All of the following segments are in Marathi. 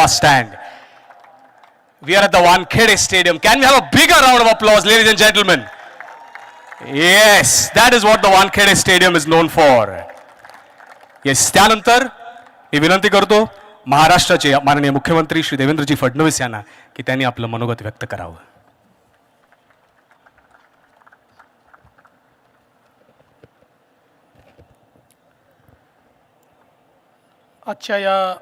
stand. We are at the Wankhede Stadium. Can we have a bigger round of applause, ladies and gentlemen? Yes, that is what the Wankhede Stadium is known for. Yes, त्यानंतर मी विनंती करतो महाराष्ट्राचे माननीय मुख्यमंत्री श्री देवेंद्रजी फडणवीस यांना की त्यांनी आपलं मनोगत व्यक्त करावं. आजच्या या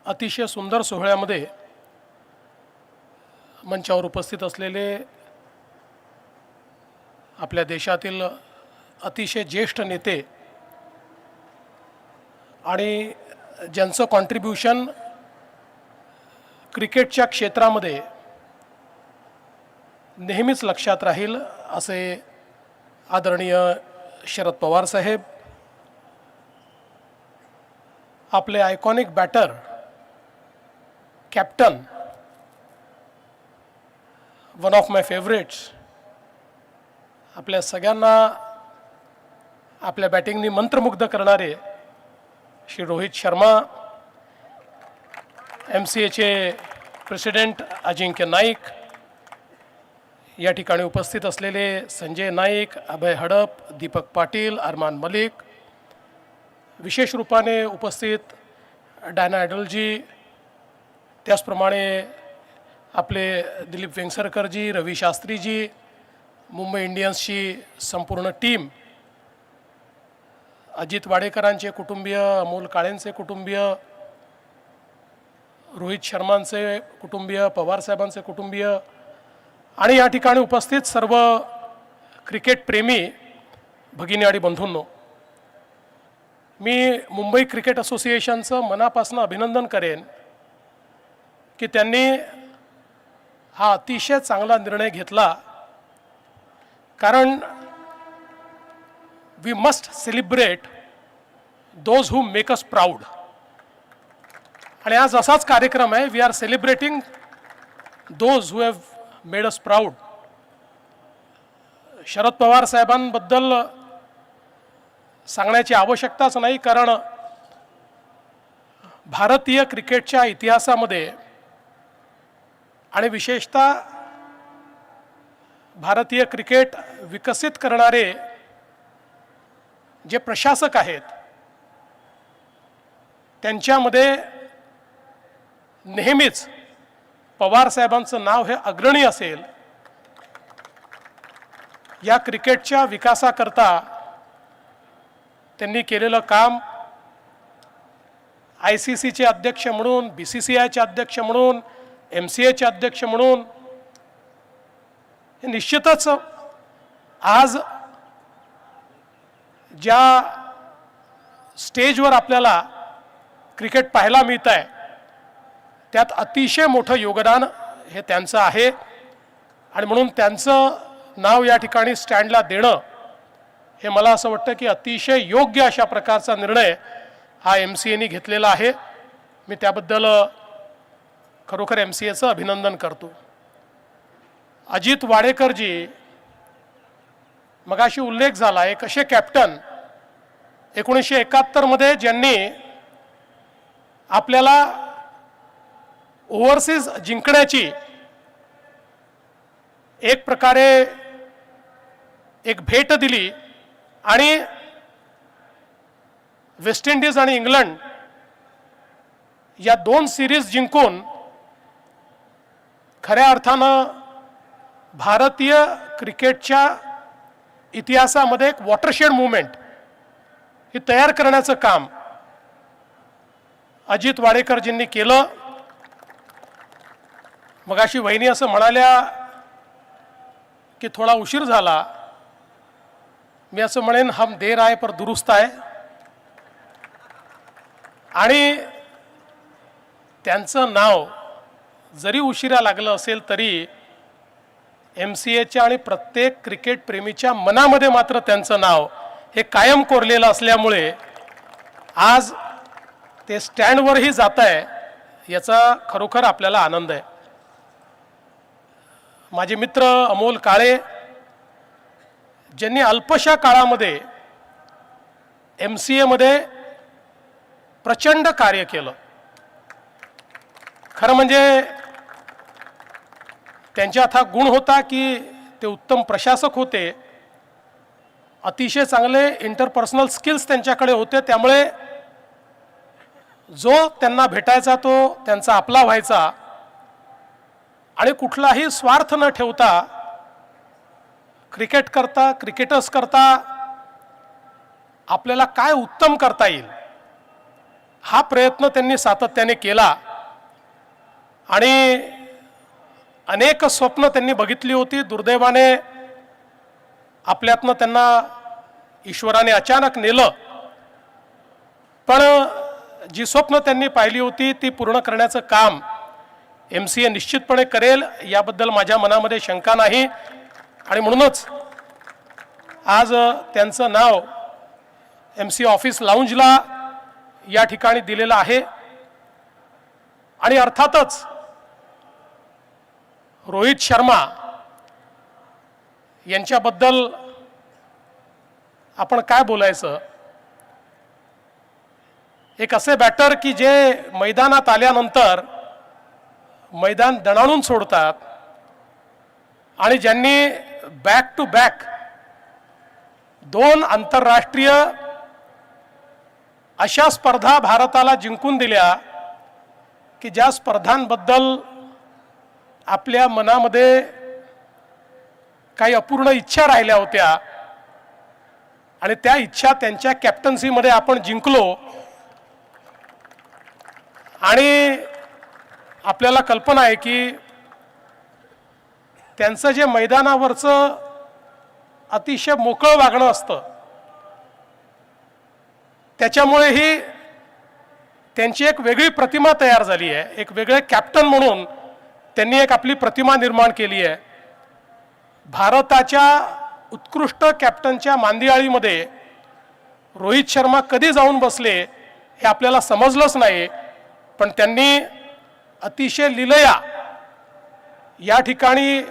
अतिशय सुंदर सोहळ्यामध्ये मंचावर उपस्थित असलेले आपल्या देशातील अतिशय ज्येष्ठ नेते आणि ज्यांचं कॉन्ट्रीब्युशन क्रिकेटच्या क्षेत्रामध्ये नेहमीच लक्षात राहील असे आदरणीय शरद पवार साहेब, आपले iconic batter captain, one of my favourites, आपल्या सगळ्यांना आपल्या बॅटिंगनी मंत्रमुग्ध करणारे श्री रोहित शर्मा, MCAचे प्रेसिडेंट अजिंक्य नाईक, या ठिकाणी उपस्थित असलेले संजय नाईक, अभय हडप, दीपक पाटील, अरमान मलिक, विशेष रूपाने उपस्थित डायना ॲडलजी, त्याचप्रमाणे आपले दिलीप वेंगसरकरजी, रवी शास्त्रीजी, मुंबई इंडियन्सची संपूर्ण टीम, अजित वाडेकरांचे कुटुंबीय, अमोल काळेंचे कुटुंबीय, रोहित शर्मांचे कुटुंबीय, पवारसाहेबांचे कुटुंबीय आणि या ठिकाणी उपस्थित सर्व क्रिकेट प्रेमी भगिनी आणि बंधूंनो, मी मुंबई क्रिकेट असोसिएशनचं मनापासून अभिनंदन करेन की त्यांनी हा अतिशय चांगला निर्णय घेतला. कारण we must celebrate those who make us proud. आणि आज असाच कार्यक्रम आहे. We are celebrating those who have made us proud. Sharad Pawar साहेबांबद्दल सांगण्याची आवश्यकताच नाही, कारण भारतीय क्रिकेटच्या इतिहासामध्ये आणि विशेषतः भारतीय क्रिकेट विकसित करणारे जे प्रशासक आहेत त्यांच्यामध्ये नेहमीच पवार साहेबांचं नाव हे अग्रणी असेल. या क्रिकेटच्या विकासाकरता त्यांनी केलेलं काम ICCचे अध्यक्ष म्हणून, BCCIचे अध्यक्ष म्हणून, MCAचे अध्यक्ष म्हणून, हे निश्चितच आज ज्या स्टेजवर आपल्याला क्रिकेट पाहायला मिळत आहे त्यात अतिशय मोठं योगदान हे त्यांचं आहे. आणि म्हणून त्यांचं नाव या ठिकाणी स्टँडला देणं हे मला असं वाटतं की अतिशय योग्य अशा प्रकारचा निर्णय हा MCAने घेतलेला आहे. मी त्याबद्दल खरोखर MCAचं अभिनंदन करतो. अजित वाडेकरजी, मगाशी उल्लेख झाला, एक असे कॅप्टन 1971 मध्ये ज्यांनी आपल्याला ओव्हरसीज जिंकण्याची एक प्रकारे एक भेट दिली आणि वेस्ट इंडिज आणि इंग्लंड या 2 सिरीज जिंकून खऱ्या अर्थानं भारतीय क्रिकेटच्या इतिहासामध्ये एक वॉटरशेड मूवमेंट ही तयार करण्याचं काम अजित वाडेकरजींनी केलं. मगाशी वहिनी असं म्हणाल्या की थोडा उशीर झाला. मी असं म्हणेन हम देर आए पर दुरुस्त आहे. आणि त्यांचं नाव जरी उशिरा लागलं असेल तरी MCAच्या आणि प्रत्येक क्रिकेट प्रेमीच्या मनामध्ये मात्र त्यांचं नाव हे कायम कोरलेलं असल्यामुळे आज ते स्टँडवरही जात आहे याचा खरोखर आपल्याला आनंद आहे. माझे मित्र अमोल काळे, ज्यांनी अल्पशा काळामध्ये MCAमध्ये प्रचंड कार्य केलं. खरं म्हणजे त्यांच्यात हा गुण होता की ते उत्तम प्रशासक होते, अतिशय चांगले इंटरपर्सनल स्किल्स त्यांच्याकडे होते, त्यामुळे जो त्यांना भेटायचा तो त्यांचा आपला व्हायचा आणि कुठलाही स्वार्थ न ठेवता क्रिकेटर्स करता आपल्याला काय उत्तम करता येईल हा प्रयत्न त्यांनी सातत्याने केला आणि अनेक स्वप्न त्यांनी बघितली होती. दुर्दैवाने आपल्यातनं त्यांना ईश्वराने अचानक नेलं, पण जी स्वप्न त्यांनी पाहिली होती ती पूर्ण करण्याचं काम MCA निश्चितपणे करेल याबद्दल माझ्या मनामध्ये शंका नाही. आणि म्हणूनच आज त्यांचं नाव MCA ऑफिस लाऊंजला या ठिकाणी दिलेलं आहे. आणि अर्थातच रोहित शर्मा यांच्याबद्दल आपण काय बोलायचं. एक असे बॅटर की जे मैदानात आल्यानंतर मैदान दणाणून सोडतात आणि ज्यांनी बॅक टू बॅक 2 आंतरराष्ट्रीय अशा स्पर्धा भारताला जिंकून दिल्या की ज्या स्पर्धांबद्दल आपल्या मनामध्ये काही अपूर्ण इच्छा राहिल्या होत्या आणि त्या इच्छा त्यांच्या कॅप्टन्सीमध्ये आपण जिंकलो. आणि आपल्याला कल्पना आहे की त्यांचं जे मैदानावरचं अतिशय मोकळं वागणं असतं त्याच्यामुळेही त्यांची एक वेगळी प्रतिमा तयार झाली आहे. एक वेगळे कॅप्टन म्हणून त्यांनी एक आपली प्रतिमा निर्माण केली आहे. भारताच्या उत्कृष्ट कॅप्टनच्या मांदियाळीमध्ये रोहित शर्मा कधी जाऊन बसले हे आपल्याला समजलंच नाही, पण त्यांनी अतिशय लीलया या ठिकाणी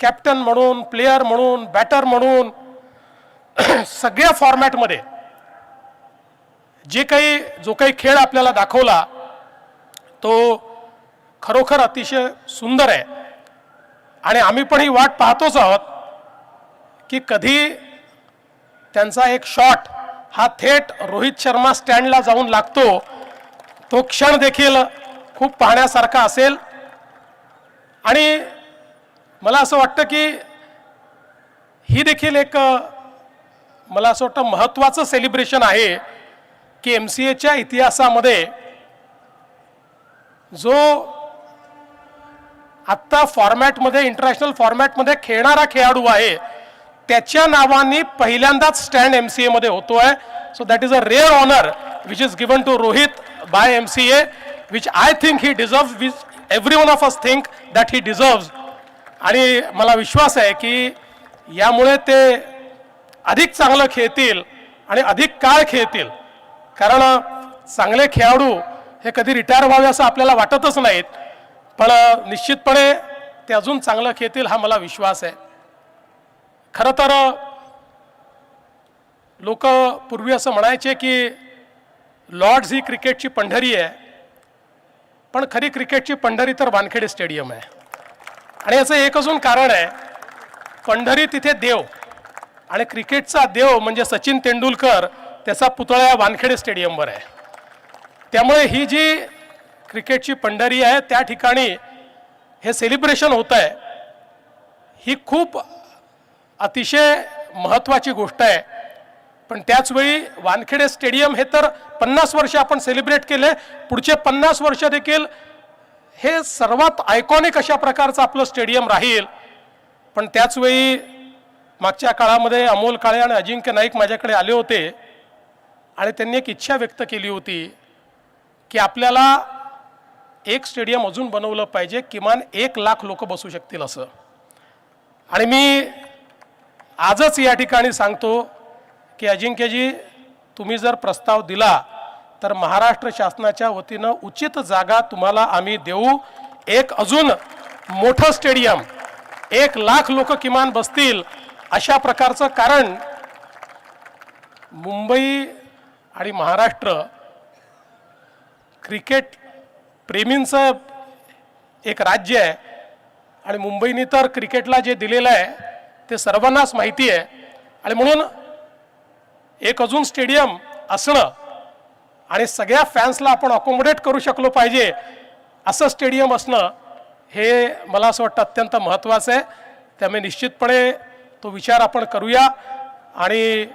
कॅप्टन म्हणून, प्लेयर म्हणून, बॅटर म्हणून सगळ्या फॉर्मॅटमध्ये जो काही खेळ आपल्याला दाखवला तो खरोखर अतिशय सुंदर आहे. आणि आम्ही पण ही वाट पाहतोच आहोत की कधी त्यांचा एक शॉट हा थेट रोहित शर्मा स्टँडला जाऊन लागतो. तो क्षण देखील खूप पाहण्यासारखा असेल. आणि मला असं वाटतं की ही देखील एक मला असं वाटतं महत्त्वाचं सेलिब्रेशन आहे की MCAच्या इतिहासामध्ये जो आत्ता फॉर्मॅटमध्ये इंटरनॅशनल फॉर्मॅटमध्ये खेळणारा खेळाडू आहे त्याच्या नावाने पहिल्यांदाच स्टँड MCA मध्ये होतोय. So that is a rare honour which is given to Rohit by MCA, which I think he deserves, which every one of us think that he deserves. आणि मला विश्वास आहे की यामुळे ते अधिक चांगलं खेळतील आणि अधिक काळ खेळतील. कारण चांगले खेळाडू हे कधी रिटायर व्हावे असं आपल्याला वाटतच नाहीत, पण निश्चितपणे ते अजून चांगलं खेळतील हा मला विश्वास आहे. खरं तर लोक पूर्वी असं म्हणायचे की लॉर्ड्स ही क्रिकेटची पंढरी आहे, पण खरी क्रिकेटची पंढरी तर वानखेडे स्टेडियम आहे. आणि याचं एक अजून कारण आहे, पंढरी तिथे देव आणि क्रिकेटचा देव म्हणजे सचिन तेंडुलकर त्याचा पुतळा या वानखेडे स्टेडियमवर आहे. त्यामुळे ही जी क्रिकेटची पंढरी आहे त्या ठिकाणी हे सेलिब्रेशन होत आहे ही खूप अतिशय महत्त्वाची गोष्ट आहे. पण त्याचवेळी वानखेडे स्टेडियम हे तर 50 वर्ष आपण सेलिब्रेट केले, पुढचे 50 वर्ष देखील हे सर्वात आयकॉनिक अशा प्रकारचं आपलं स्टेडियम राहील. पण त्याचवेळी मागच्या काळामध्ये अमोल काळे आणि अजिंक्य नाईक माझ्याकडे आले होते आणि त्यांनी एक इच्छा व्यक्त केली होती की आपल्याला एक स्टेडियम अजून बनवलं पाहिजे, किमान 1 लाख लोक बसू शकतील असं. आणि मी आजच या ठिकाणी सांगतो की अजिंक्यजी, तुम्ही जर प्रस्ताव दिला तर महाराष्ट्र शासनाच्या वतीनं उचित जागा तुम्हाला आम्ही देऊ. एक अजून मोठं स्टेडियम 1 लाख लोक किमान बसतील अशा प्रकारचं. कारण मुंबई आणि महाराष्ट्र क्रिकेट प्रेमींचं एक राज्य आहे आणि मुंबईने तर क्रिकेटला जे दिलेलं आहे ते सर्वांनाच माहिती आहे आणि म्हणून एक अजून स्टेडियम असणं आणि सगळ्या फॅन्सला आपण अकोमोडेट करू शकलो पाहिजे असं स्टेडियम असणं हे मला असं वाटतं अत्यंत महत्त्वाचं आहे. त्यामुळे निश्चितपणे तो विचार आपण करूया आणि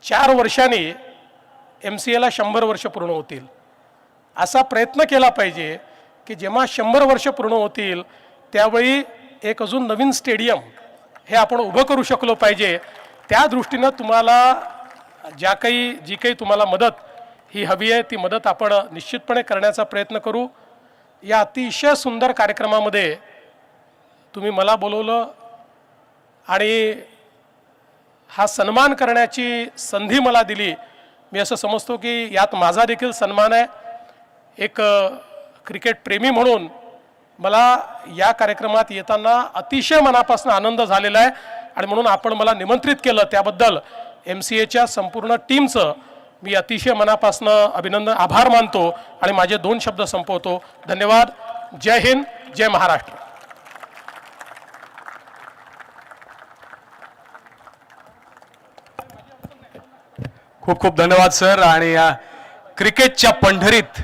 4 वर्षांनी MCAला 100 वर्ष पूर्ण होतील असा प्रयत्न केला पाहिजे की जेव्हा 100 वर्ष पूर्ण होतील त्यावेळी एक अजून नवीन स्टेडियम हे आपण उभं करू शकलो पाहिजे. त्या दृष्टीनं तुम्हाला जी काही तुम्हाला मदत ही हवी आहे ती मदत आपण निश्चितपणे करण्याचा प्रयत्न करू. या अतिशय सुंदर कार्यक्रमामध्ये तुम्ही मला बोलवलं आणि हा सन्मान करण्याची संधी मला दिली. मी असं समजतो की यात माझा देखील सन्मान आहे. एक क्रिकेट प्रेमी म्हणून मला या कार्यक्रमात येताना अतिशय मनापासून आनंद झालेला आहे आणि म्हणून आपण मला निमंत्रित केलं त्याबद्दल MCAच्या संपूर्ण टीमचं मी अतिशय मनापासून आभार मानतो आणि माझे 2 शब्द संपवतो. धन्यवाद. जय हिंद, जय महाराष्ट्र. खूप खूप धन्यवाद सर. आणि क्रिकेटच्या पंढरीत